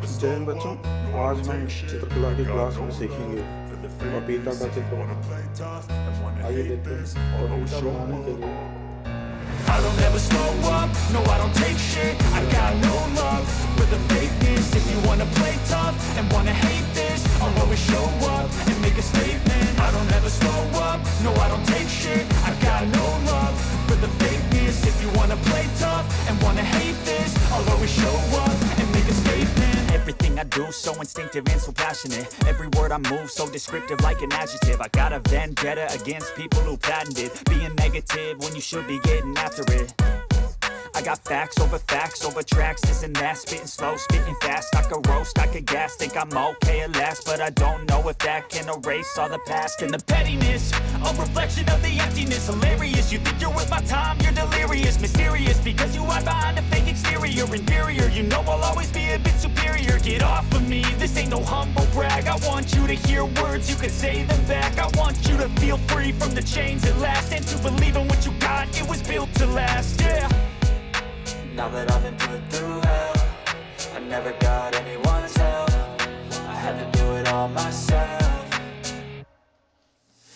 जय हिंद बच्चों, आज हम चित्रकला की क्लास में सीखेंगे पपीता का चित्र। आइए देखते हैं पपीता बनाने के लिए I don't ever slow up, no I don't take shit. I got no love for the fakeness. If you wanna play tough and wanna hate this, I'll always show up and make a statement. I don't ever slow up, no I don't take shit. I got no love for the fakeness. If you wanna play tough and wanna hate this, I'll always show up and make a statement. Everything I do so instinctive and so passionate. Every word I move so descriptive like an adjective. I got a vendetta against people who patented being negative when you should be getting after it. I got facts over tracks, this and that. Spitting slow, spitting fast. I could roast, I could gas. Think I'm okay at last, but I don't know if that can erase all the past. And the pettiness, a reflection of the emptiness. Hilarious, you think you're worth my time, you're delirious. Mysterious, because you hide behind a fake exterior. Inferior, you know I'll always be a bit superior. Get off of me, this ain't no humble brag. I want you to hear words, you can say them back. I want you to feel free from the chains at last, and to believe in what you got, it was built to last, yeah. Now that I've been put through hell, I never got anyone's help. I had to do it all myself.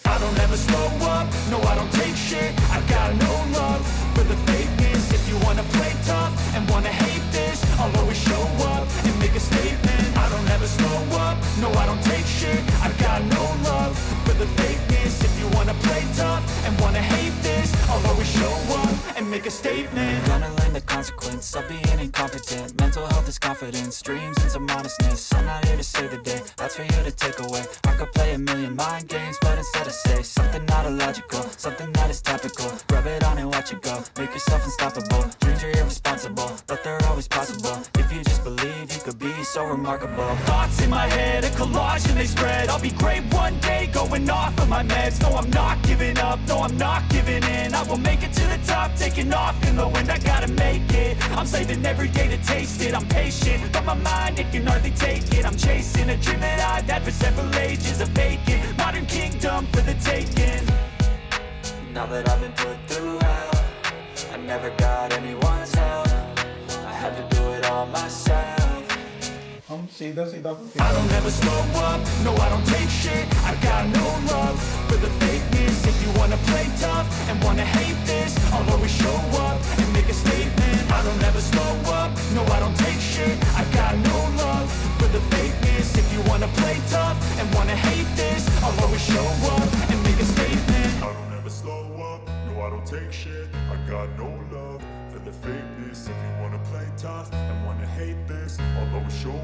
I don't ever slow up, no I don't take shit. I got no love for the fakeness. If you wanna play tough and wanna hate this, I'll always show up and make a statement. I don't ever slow up, no I don't take shit. I got no love for the fakeness. If you wanna play tough and wanna hate this, I'll always show up and make a statement. Gonna learn the consequence of being incompetent. Mental health is confidence, dreams and some honestness. I'm not here to save the day, that's for you to take away. I could play a million mind games, but instead I say something not illogical, something that is topical. Rub it on and watch it go, make yourself unstoppable. Dreams are irresponsible, but they're always possible. If you just believe, you could be so remarkable. Thoughts in my head, a collage and they spread. I'll be great one day, going off of my meds. No, I'm not giving up, no, I'm not giving in. I will make it to the top, taking off in the wind. I gotta make it, I'm saving every day to taste it. I'm patient, but my mind, it can hardly take it. I'm chasing a dream that I've had for several ages. A vacant, modern kingdom for the taking. Now that I've been put through hell, I never got anyone's help. I had to do it all myself. हम सीधा सीधा I don't ever slow up, no I don't take shit. I got no love for the fakeness. If you wanna play tough and wanna hate this, I'll always show up and make a statement. I don't ever slow up, no I don't take shit. I got no love for the fakeness. If you wanna play tough and wanna hate this, I'll always show up and make a statement. I don't ever slow up, no I don't take shit. I got no love for the fakeness. If you wanna play tough and wanna hate this, I'll always show